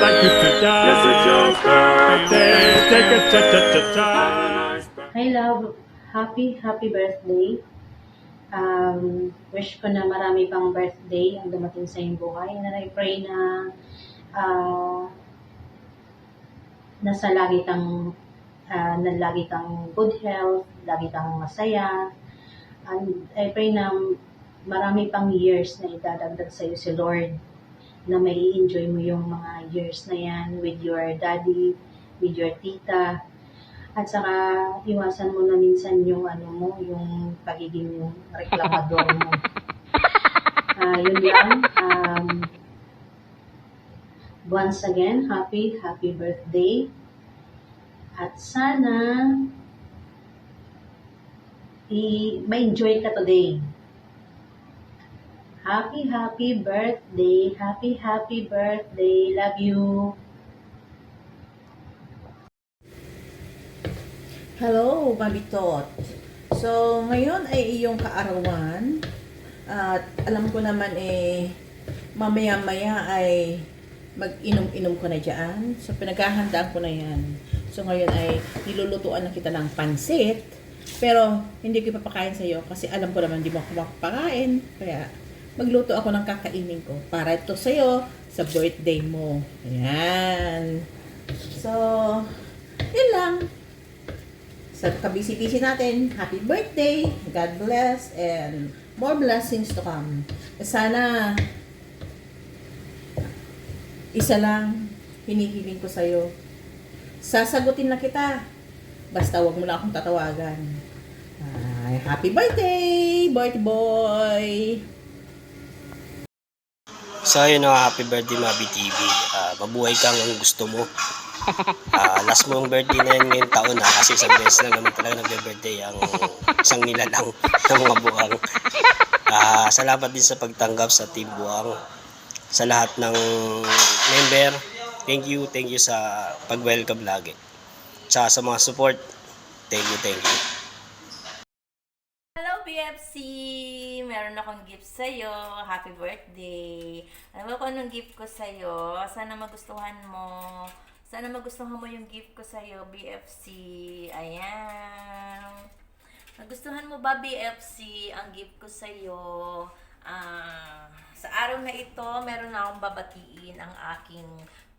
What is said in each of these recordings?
like you to die. Yes, it's your birthday. Take a cha-cha-cha-cha. Hi love, happy birthday. Wish ko na marami pang birthday ang dumating sa iyong buhay. And I pray na ah, nasa lagi kang good health, lagi kang masaya. And I pray na marami pang years na idadagdag sa iyo si Lord, na may enjoy mo yung mga years na yan with your daddy, with your tita. At saka iwasan mo na minsan yung yung pagiging reklamador mo. Yun lang. Once again, happy birthday. At sana ma-enjoy ka today. Happy birthday. Happy birthday. Love you. Hello, Mabitot. So, ngayon ay iyong kaarawan. At alam ko naman mamaya-maya ay mag-inom-inom ko na dyan. So, pinaghahandaan ko na yan. So, ngayon ay nilulutuan na kita ng pansit. Pero, hindi ko ipapakain sa'yo kasi alam ko naman hindi mo ako makapakain. Kaya, magluto ako ng kakainin ko para ito sa'yo sa birthday mo. Ayan. So, yun lang. Sa kabisi-bisi natin, happy birthday, God bless, and more blessings to come. Sana, isa lang, hinihiling ko sa'yo. Sasagutin na kita. Basta wag mo lang akong tatawagan. Happy birthday, birthday boy! So yun na, happy birthday Mabi TV. Mabuhay kang ang gusto mo. Last mong birthday na yun ngayong taon kasi isang beses lang naman talaga nagbe-birthday ang isang nilalang ng mga buwang. Salamat din sa pagtanggap sa Team Buwang. Sa lahat ng member, thank you sa pag-welcome lagi. Tsaka sa mga support, thank you. Hello BFC! Meron akong gift sa'yo. Happy birthday! Alam mo kung anong gift ko sa'yo? Sana magustuhan mo. Sana magustuhan mo yung gift ko sa'yo, BFC. Ayan. Nagustuhan mo ba, BFC, ang gift ko sa'yo? Sa araw na ito, meron na akong babatiin ang aking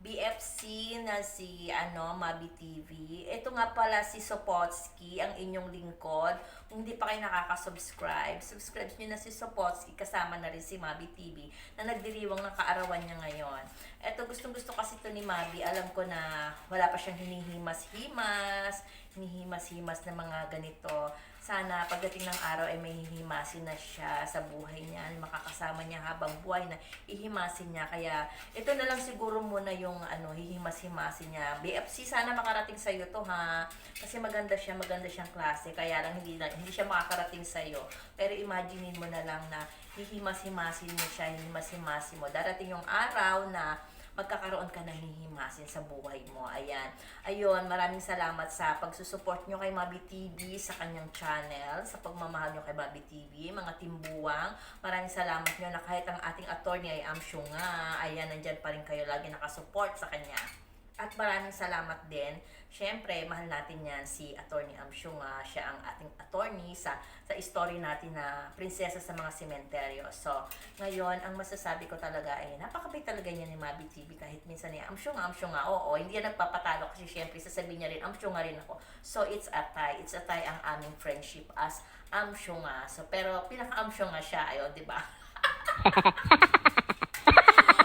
BFC na si Mabi TV. Ito nga pala si Sopotsky, ang inyong lingkod. Kung hindi pa kayo nakaka-subscribe, subscribe nyo na si Sopotsky, kasama na rin si Mabi TV na nagdiriwang ng kaarawan niya ngayon. Ito, gustong-gusto kasi ito ni Mabi. Alam ko na wala pa siyang hinihimas na mga ganito. Sana pagdating ng araw ay may hihimasin na siya sa buhay niya, makakasama niya habang buhay na ihimasin niya. Kaya ito na lang siguro muna yung hihimas-himasin niya. BFC, sana makarating sa iyo to ha. Kasi maganda siyang klase. Kaya lang hindi siya makakarating sa iyo. Pero imaginein mo na lang na hihimas-himasin mo siya, hihimas-himasin mo. Darating yung araw na magkakaroon ka ng hihimasin sa buhay mo. Ayan. Ayun, maraming salamat sa pagsusupport nyo kay Mabi TV sa kanyang channel, sa pagmamahal nyo kay Mabi TV, mga timbuwang. Maraming salamat nyo na kahit ang ating attorney ay Amsyunga. Ayan, nandyan pa rin kayo lagi nakasupport sa kanya. At maraming salamat din. Siyempre, mahal natin yan si Attorney Amsyunga. Siya ang ating attorney sa story natin na prinsesa sa mga sementeryo. So, ngayon, ang masasabi ko talaga ay napakabait talaga niya ni Mabi TV kahit minsan niya, Amsyunga. Oo, hindi yan nagpapatalo kasi siyempre sasabihin niya rin, Amsyunga rin ako. So, it's a tie. It's a tie ang aming friendship as Amsyunga. So, pero pinaka-Amsyunga siya. Ayun, di ba?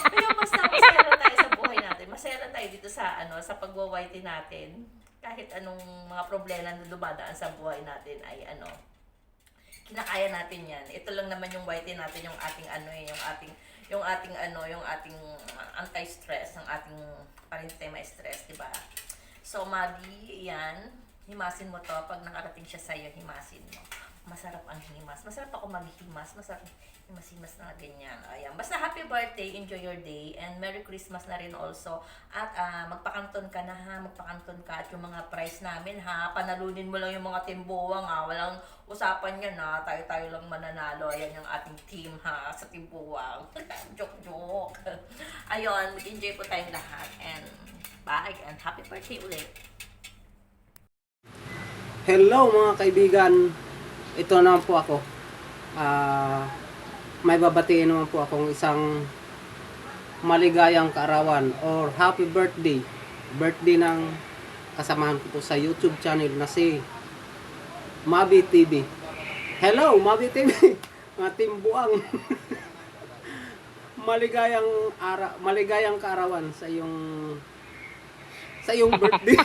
Pero basta masaya lang tayo sa buhay natin. Masaya lang tayo dito sa pagwa-whitey natin. Kahit anong mga problema na dumadaan sa buhay natin ay kinakaya natin 'yan. Ito lang naman yung whitey natin, yung ating anti-stress, ng ating stress, 'di ba? So, Mabi, 'yan. Himasin mo 'to pag nakarating siya sa iyo, himasin mo. Masarap ang himas. Masarap ako maghimas. Masarap himas-himas na ganyan. Ayan. Basta happy birthday, enjoy your day, and Merry Christmas na rin also. At magpakanton ka na ha, magpakanton ka. At yung mga prize namin ha, panalunin mo lang yung mga timbuwang ha. Walang usapan yan ha, tayo-tayo lang mananalo. Ayan yung ating team ha, sa timbuwang. Joke. ayun, mag-enjoy po tayong lahat. And bye and happy birthday ulit. Hello mga kaibigan, ito naman po ako. May babatiin naman po akong isang maligayang kaarawan or happy birthday. Birthday ng kasamahan ko po sa YouTube channel na si Mabi TV. Hello Mabi TV, mga timbuang. maligayang kaarawan sa iyong birthday.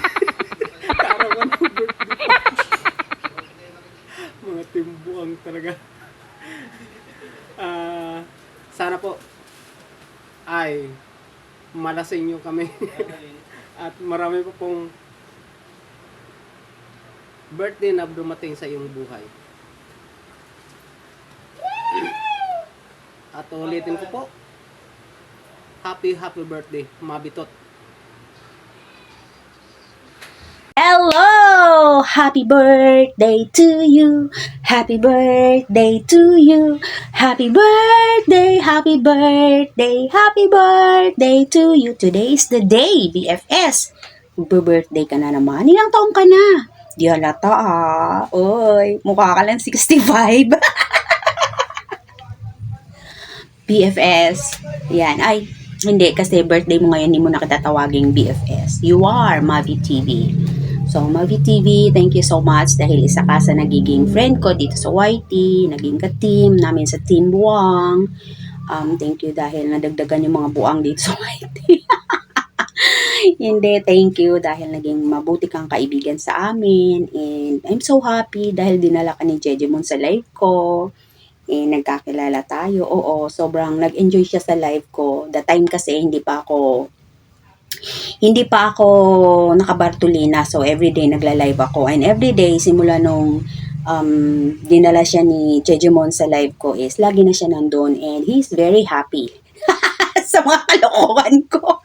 Kaarawan ng birthday. Mga timbuang talaga. Sana po ay malasing nyo kami. At marami po pong birthday na dumating sa iyong buhay. At ulitin ko po, happy birthday, Mabitot. Hello! Happy birthday to you. Happy birthday to you. Happy birthday, happy birthday, happy birthday to you. Today is the day, BFS. Magbe-birthday ka na naman. Ilang taong ka na? Di halata Oy, mukha ka lang 65. BFS. Yan. Ay, hindi. Kasi birthday mo ngayon, hindi mo na kita tawaging BFS. You are Mavi TV. So, Mavi TV, thank you so much dahil isa ka sa nagiging friend ko dito sa YT, naging ka-team namin sa Team Buwang. Thank you dahil nadagdagan yung mga buwang dito sa YT. Hindi, thank you dahil naging mabuti kang kaibigan sa amin. And I'm so happy dahil dinala ka ni Jejemon sa live ko. Nagkakilala tayo. Oo, sobrang nag-enjoy siya sa live ko. The time kasi hindi pa ako nakabartolina. So, everyday nagla-live ako. And everyday, simula nung dinala siya ni Jejemon sa live ko is, lagi na siya nandun. And he's very happy sa mga kalokohan ko.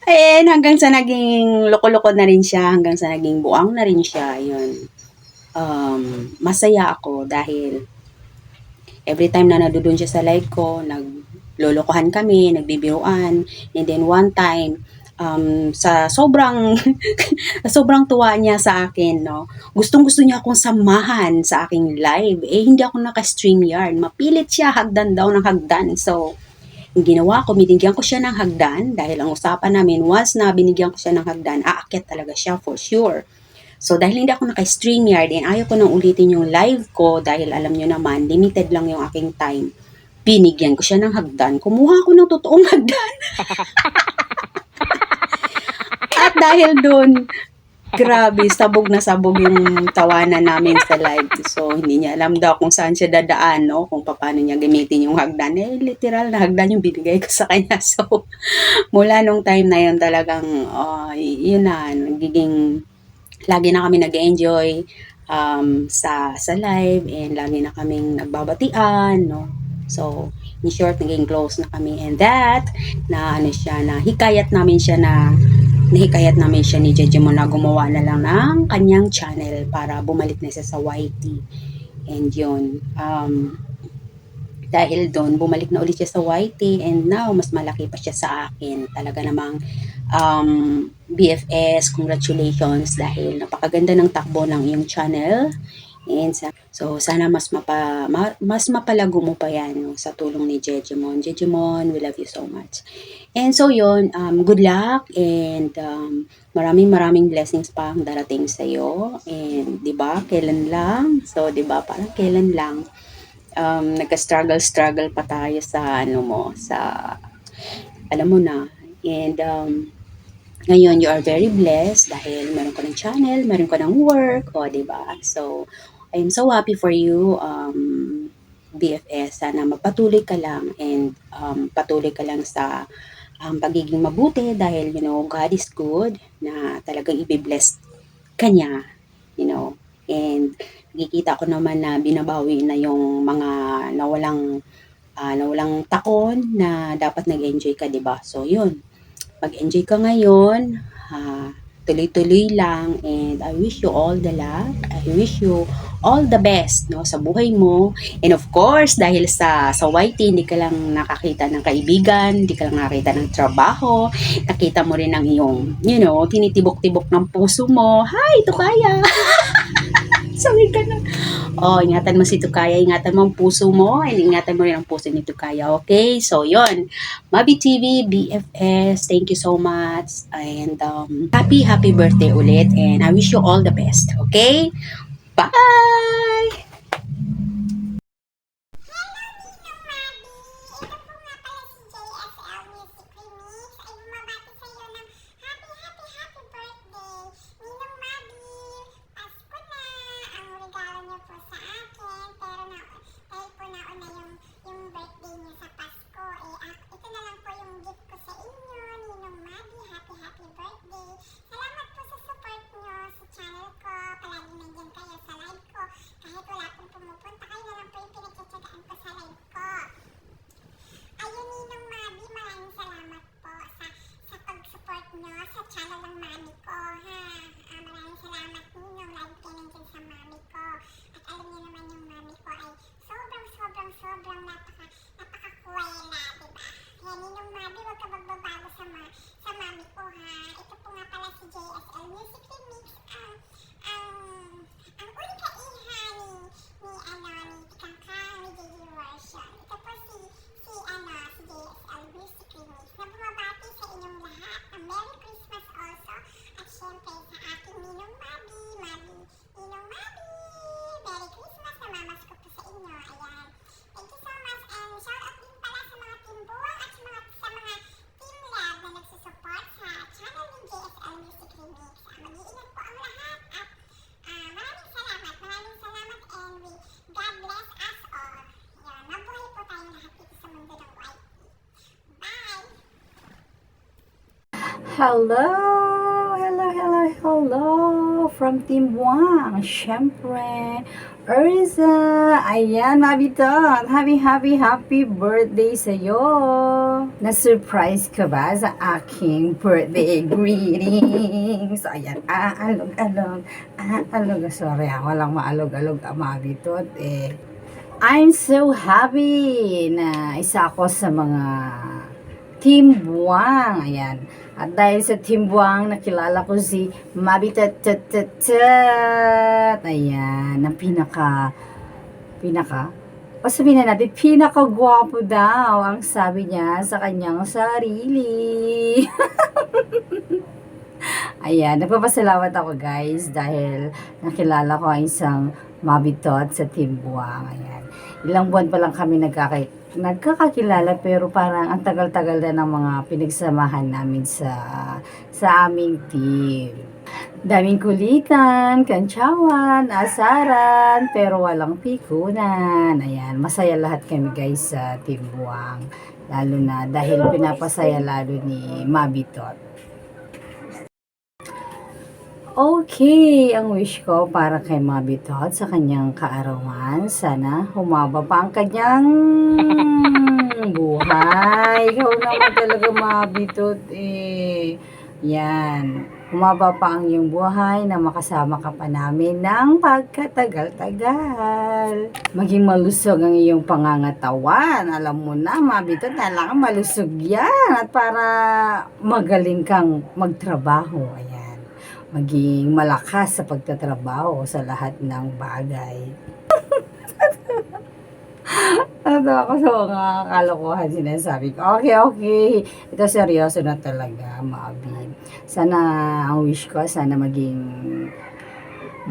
And hanggang sa naging loko-loko na rin siya, hanggang sa naging buang na rin siya, yun. Masaya ako dahil every time na nandoon siya sa live ko, naglolokohan kami, nagbibiruan, and then one time, sa sobrang sobrang tuwa niya sa akin, no, gustong-gusto niya akong samahan sa aking live, hindi ako naka-StreamYard, mapilit siya, hagdan daw ng hagdan. So ang ginawa ko, binigyan ko siya ng hagdan dahil ang usapan namin, once na binigyan ko siya ng hagdan, aakyat talaga siya for sure. So, dahil hindi ako naka-StreamYard and ayaw ko nang ulitin yung live ko dahil alam nyo naman, limited lang yung aking time, binigyan ko siya ng hagdan. Kumuha ako ng totoong hagdan. At dahil doon, grabe, sabog na sabog yung tawanan namin sa live. So, hindi niya alam daw kung saan siya dadaan, no? Kung paano niya gamitin yung hagdan. Literal na hagdan yung binigay ko sa kanya. So, mula nung time na yun talagang, yun na, nagiging, lagi na kami nag-enjoy sa live and lagi na kaming nagbabatian, no? So, in short, naging close na kami. And that, na hikayat namin siya ni Jejemon na gumawa na lang ng kanyang channel para bumalik na siya sa YT. And yun, dahil doon, bumalik na ulit siya sa YT and now, mas malaki pa siya sa akin. Talaga namang BFS, congratulations dahil napakaganda ng takbo ng iyong channel. And so, sana mas mapalago mo pa yan, no, sa tulong ni Jejemon. Jejemon, we love you so much. And so yun, good luck and maraming blessings pa ang darating sa iyo. And 'di ba, kailan lang? So 'di ba, parang kailan lang nagka-struggle pa tayo sa alam mo na. And ngayon you are very blessed dahil meron ka ng channel, meron ka ng work, 'di ba? So I'm so happy for you, BFS. Sana magpatuloy ka lang and patuloy ka lang sa pagiging mabuti dahil, God is good na talagang i-bless ka niya, and nakikita ko naman na binabawi na yung mga nawalang taon na dapat nag-enjoy ka, 'di ba? So yun, mag-enjoy ka ngayon, tuloy-tuloy lang, and I wish you all the luck. I wish you all the best no sa buhay mo. And of course, dahil sa YT, hindi ka lang nakakita ng kaibigan, hindi ka lang nakakita ng trabaho, nakita mo rin ang iyong, tinitibok-tibok ng puso mo. Hi, Tukaya! Sabi ka na. Oh, ingatan mo si Tukaya, ingatan mo ang puso mo, and ingatan mo rin ang puso ni Tukaya, okay? So, yon. Mabi TV, BFS, thank you so much. And happy birthday ulit. And I wish you all the best, okay? Bye! Hello from Team Buang. Siyempre, Urza, ayan, Mabitot, happy birthday sa'yo. Na-surprise ka ba sa aking birthday greetings? Ayan, alog, sorry, walang maalog-alog, Mabitot, I'm so happy na isa ako sa mga Team Buang, ayan. At dahil sa Team Buang, nakilala ko si Mabitot, ayan, ang pinaka, o sabihin na natin, pinaka-gwapo daw, ang sabi niya sa kanyang sarili. Ayan, nagpapasalamat ako guys, dahil nakilala ko ang isang Mabitot sa Team Buang, ayan. Ilang buwan pa lang kami nagkakakilala, pero parang ang tagal-tagal na ng mga pinagsamahan namin sa aming team. Daming kulitan, kantsawan, asaran, pero walang pikunan. Ayan, masaya lahat kami guys sa Team Buang. Lalo na dahil pinapasaya lalo ni Mabitot. Okay, ang wish ko para kay Mabitot sa kanyang kaarawan, sana humaba pa ang kanyang buhay. Ikaw naman talaga, Mabitot, Yan, humaba pa ang iyong buhay na makasama ka pa namin ng pagkatagal-tagal. Maging malusog ang iyong pangangatawan. Alam mo na, Mabitot, kailangan malusog yan at para magaling kang magtrabaho. Ayan. Maging malakas sa pagtatrabaho sa lahat ng bagay. Ano ako sa mga kalokohan sinasabi ko. Okay. Ito seryoso na talaga, Mabi. Sana, ang wish ko, sana maging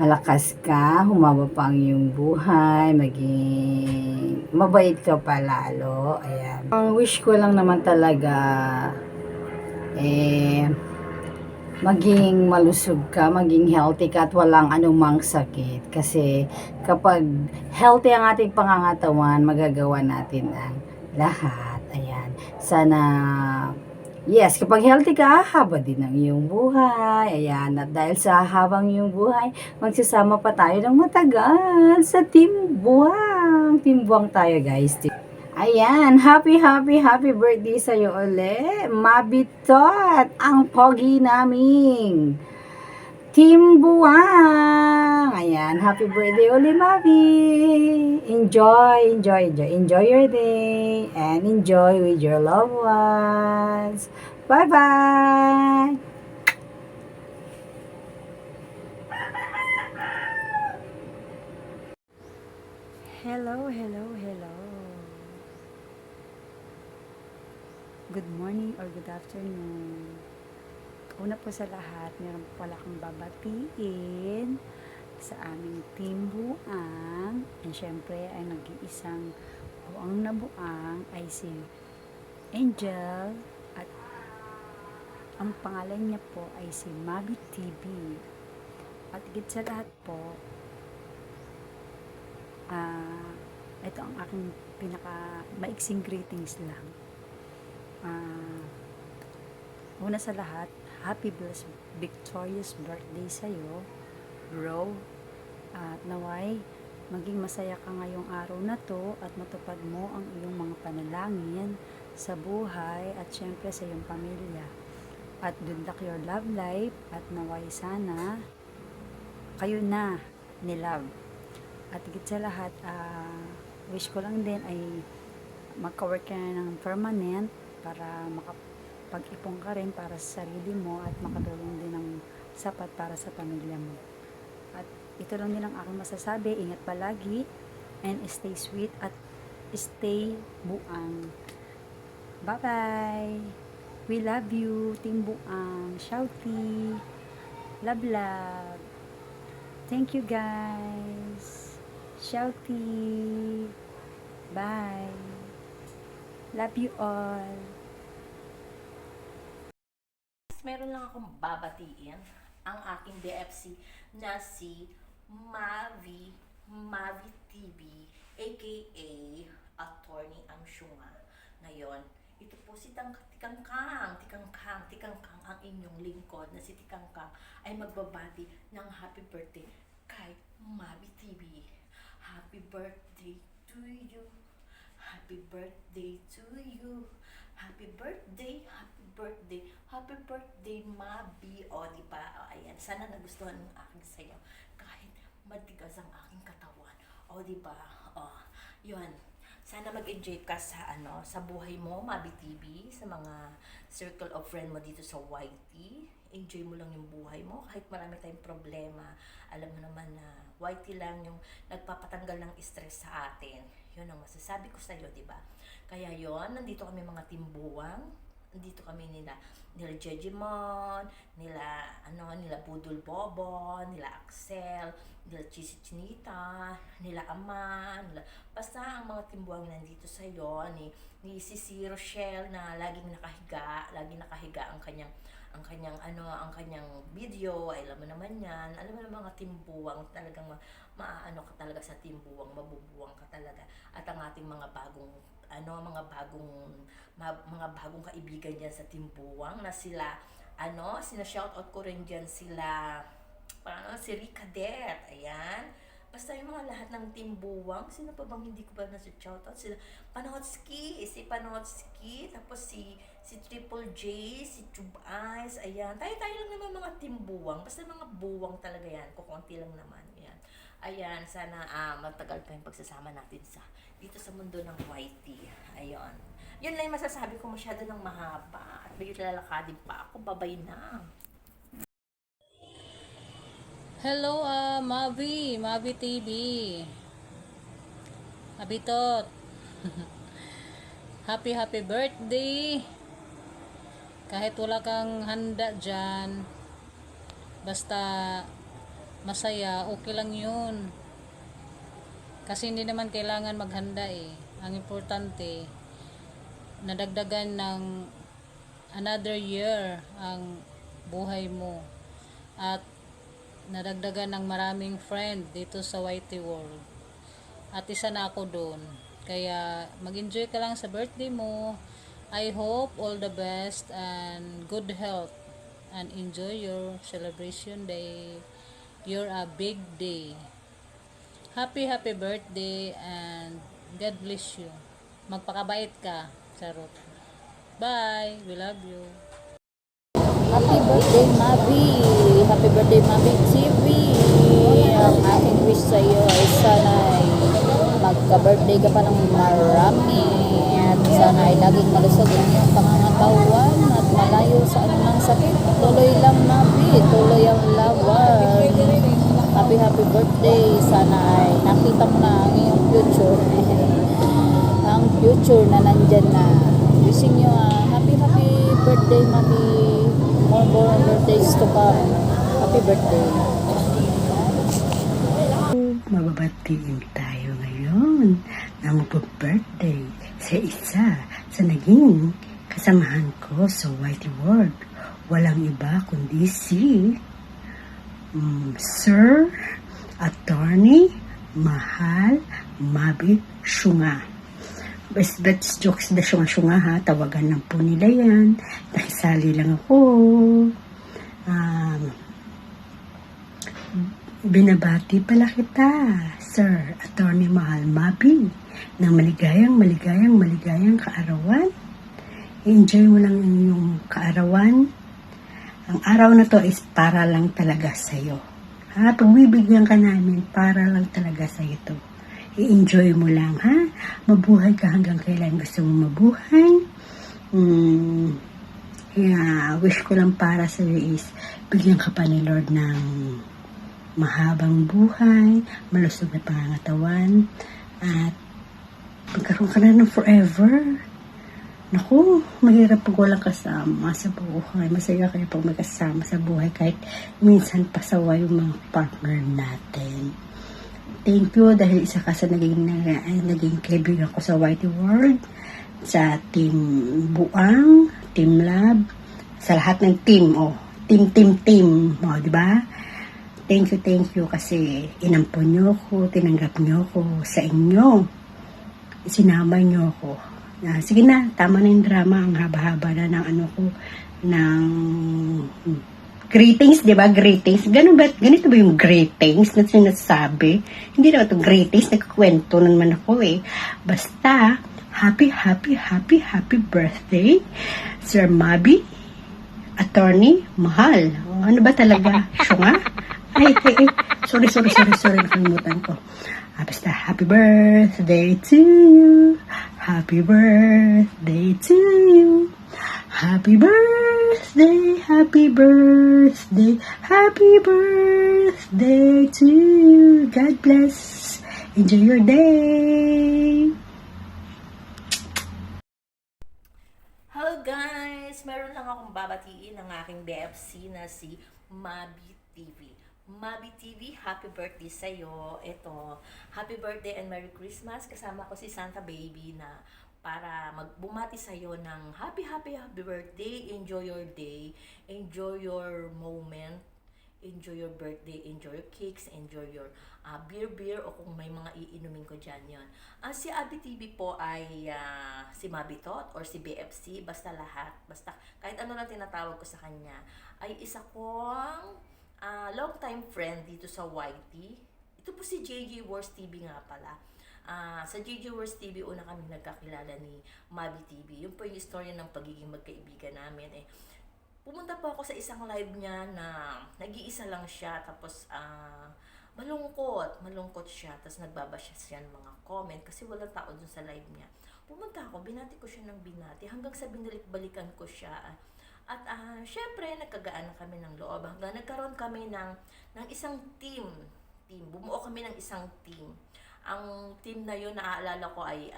malakas ka, humaba pa ang iyong buhay, maging mabait ka pa lalo. Ayan. Ang wish ko lang naman talaga, maging malusog ka, maging healthy ka at walang anumang sakit. Kasi kapag healthy ang ating pangangatawan, magagawa natin ang lahat. Ayan. Sana, yes, kapag healthy ka, haba din ang iyong buhay. Ayan. At dahil sa habang iyong buhay, magsasama pa tayo ng matagal sa Team Buang. Team Buang tayo, guys. Ayan, happy birthday sa'yo ulit, Mabitot, ang pogi naming Team Buwang! Ayan, happy birthday uli, Mavi! Enjoy your day and enjoy with your loved ones. Bye-bye! Hello. Good morning or good afternoon. Una po sa lahat, meron po pala akong babatiin sa aming Team Buang. And syempre, ay nag-iisang buang na buang ay si Angel. At ang pangalan niya po ay si Mavi TV. At higit sa lahat po, ito ang aking pinaka maiksing greetings lang. Una sa lahat, happy blessed victorious birthday sa'yo, bro. At naway, maging masaya ka ngayong araw na to at matupad mo ang iyong mga panalangin sa buhay at syempre sa iyong pamilya. At good luck your love life at naway sana kayo na ni love. At higit sa lahat, wish ko lang din ay magka-work ka na ng permanent para makapag-ipon ka rin para sa sarili mo at makatulong din ng sapat para sa pamilya mo. At ito lang din ang aking masasabi. Ingat palagi and stay sweet at stay buang. Bye-bye! We love you, Team Buang. Shouty! Love! Thank you guys! Shouty! Bye! Love you all! Meron lang akong babatiin ang aking BFC na si Mavi TV, aka Attorney Amsyunga. Ngayon, ito po si Tikangkang ang inyong lingkod na si Tikangkang ay magbabati ng happy birthday kay Mavi TV. Happy birthday to you. Happy birthday to you. Happy birthday, Mabi. O, diba? O, ayan. Sana nagustuhan ng aking sayo. Kahit matigas ang aking katawan. O, diba? O, yun. Sana mag-enjoy ka sa, sa buhay mo, Mabi TV, sa mga circle of friend mo dito sa YT. Enjoy mo lang yung buhay mo. Kahit marami tayong problema, alam mo naman na YT lang yung nagpapatanggal ng stress sa atin. Yun ang masasabi ko sa'yo, diba? Kaya yon, nandito kami mga timbuwang, nandito kami nila Jejimon, nila Budol Bobon, nila Axel, nila Chisi Chinita, nila Ama, basta ang mga timbuwang nandito sa iyo, ni si Rochelle na laging nakahiga ang kanyang video, ay alam mo naman yan, alam mo ng mga timbuwang, talagang maaano ka talaga sa timbuwang, mabubuwang ka talaga, at ang ating mga bagong kaibigan dyan sa timbuwang na sila shoutout ko rin dyan sila si Rica Det, ayan, basta yung mga lahat ng timbuwang, sino pa bang hindi ko ba nasa-shoutout, sila si Panotski, tapos si Triple J, si Tube Eyes, ayan, tayo lang naman mga timbuwang, basta mga buwang talaga yan, kukunti lang naman, yan. Ayan, sana matagal pa yung pagsasama natin dito sa mundo ng YT. Ayun. Yun lang yung masasabi ko, masyado ng mahaba. At may lalakadin pa ako, babay na. Hello, Mavi TV. Abitot. Happy birthday. Kahit wala kang handa dyan, basta masaya, okay lang yun. Kasi hindi naman kailangan maghanda eh. Ang importante, nadagdagan ng another year ang buhay mo. At nadagdagan ng maraming friend dito sa YT World. At isa na ako doon. Kaya mag-enjoy ka lang sa birthday mo. I hope all the best and good health. And enjoy your celebration day. You're a big day. Happy birthday and God bless you. Magpakabait ka, Charot. Bye. We love you. Happy birthday, Mavi! Happy birthday, Mami TV. Ang aking wish sa iyo ay sana'y magka-birthday ka pa ng marami. At sana'y laging malusog ang iyong pangangatawan at malayo sa anumang sakit. Tuloy lang, Mami. Tuloy ang laban. Happy birthday. Sana ay nakita mo na ang iyong future. Ang future na nandyan na. Wishing you a happy birthday, Mami. More birthdays to come. Happy birthday. Mababatiin tayo ngayon na magpa-birthday sa isa sa naging kasamahan ko sa Whitey World. Walang iba kundi si Sir Attorney Mahal Mabit Syunga. Best jokes na syunga ha, tawagan lang po nila yan. Nakisali lang ako. Binabati pala kita, Sir Attorney Mahal Mabi, ng maligayang kaarawan. Enjoy mo lang yung kaarawan. Ang araw na to is para lang talaga sa'yo. Ha? Pagbibigyan ka namin, para lang talaga sa'yo to. I-enjoy mo lang, ha? Mabuhay ka hanggang kailan gusto mo mabuhay. Wish ko lang para sa'yo is bigyan ka pa ni Lord ng mahabang buhay, malusog na pangangatawan, at magkaroon ka na ng forever. Naku, mahirap pag walang kasama sa buhay. Masaya kayo pag may kasama sa buhay kahit minsan pasawa yung mga partner natin. Thank you dahil isa ka sa naging kaibigan ko sa Whitey World, sa Team Buang, Team Lab, sa lahat ng team, team, di ba? Thank you kasi inampon nyo ko, tinanggap nyo ko sa inyo. Sinama nyo ko. Sige na, tama na yung drama, ang haba-haba na ng greetings, di ba? Greetings. Ganito ba yung greetings na sinasabi? Hindi naman ito greetings, nagkukwento naman ako eh. Basta, happy birthday, Sir Mabi, Attorney Mahal. Ano ba talaga? Syunga? Ay, sorry, nakalimutan ko. Basta, happy birthday to you. Happy birthday to you. Happy birthday to you. God bless. Enjoy your day. Hello guys! Meron lang akong babatiin ng aking BFC na si Mabi TV. Mabi TV, happy birthday sa'yo. Ito, happy birthday and Merry Christmas. Kasama ko si Santa Baby na para magbumati sa'yo ng happy birthday. Enjoy your day. Enjoy your moment. Enjoy your birthday. Enjoy your cakes. Enjoy your beer o kung may mga iinumin ko dyan yun. Si Abi TV po ay si Mabitot or si BFC. Basta lahat. Basta kahit ano lang tinatawag ko sa kanya. Ay isa kong long time friend dito sa YT. Ito po si JJ Wars TV nga pala. Sa JJ Wars TV, una kami nagkakilala ni Mabi TV. Yun po yung istorya ng pagiging magkaibigan namin. Pumunta po ako sa isang live niya na nag-iisa lang siya. Tapos malungkot siya. Tapos nagbabasya siya ng mga comment kasi walang tao dun sa live niya. Pumunta ako, binati ko siya ng binati. Hanggang sa binalik-balikan ko siya. At syempre, nagkagaan na kami ng loob. Hanggang nagkaroon kami ng isang team. Bumuo kami ng isang team. Ang team na yun, naaalala ko ay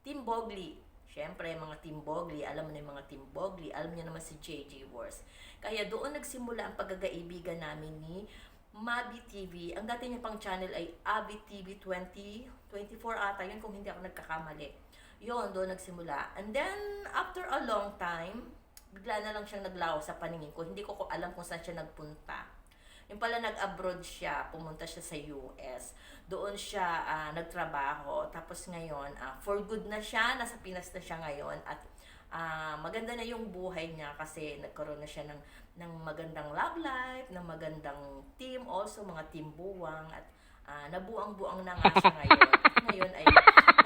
Team Bogli. Syempre, mga Team Bogli. Alam mo na yung mga Team Bogli. Alam niyo naman si JJ Wars. Kaya doon nagsimula ang pagkakaibigan namin ni Mabi TV. Ang dati niya pang channel ay Abi TV 2024 ata. Yun kung hindi ako nagkakamali. Yun, doon nagsimula. And then, after a long time, bigla na lang siyang naglaho sa paningin ko. Hindi ko alam kung saan siya nagpunta. Yung pala nag-abroad siya, pumunta siya sa US. Doon siya nagtrabaho. Tapos ngayon, for good na siya, nasa Pinas na siya ngayon. At maganda na yung buhay niya kasi nagkaroon na siya ng magandang love life, ng magandang team, also mga team buwang. At nabuang-buang na nga siya ngayon. Ngayon ay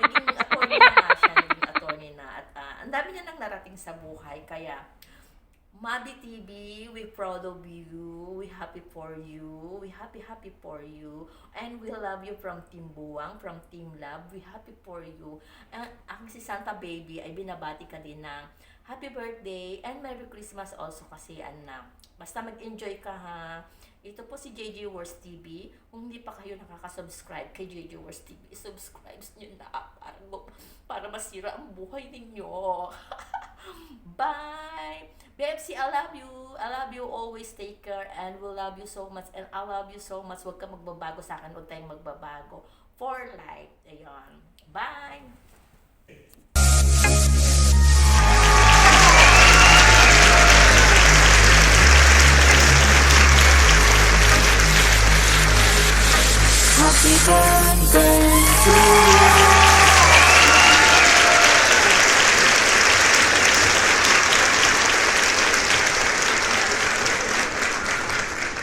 naging attorney na nga siya, At ang dami niya nang narating sa buhay. Kaya Mabi TV, we proud of you, we happy for you, we happy for you, and we love you from Team Buwang, from Team Love, we happy for you. Ang si Santa Baby ay binabati ka din ng happy birthday and Merry Christmas also kasi basta mag-enjoy ka ha. Ito po si JJ Wars TV. Kung hindi pa kayo nakaka-subscribe kay JJ Wars TV, subscribe nyo na para masira ang buhay ninyo. Bye! BFC, I love you. I love you. Always take care and we love you so much. And I love you so much. Huwag ka magbabago sa akin. Huwag tayong magbabago. For life. Ayun. Bye! Happy birthday to you.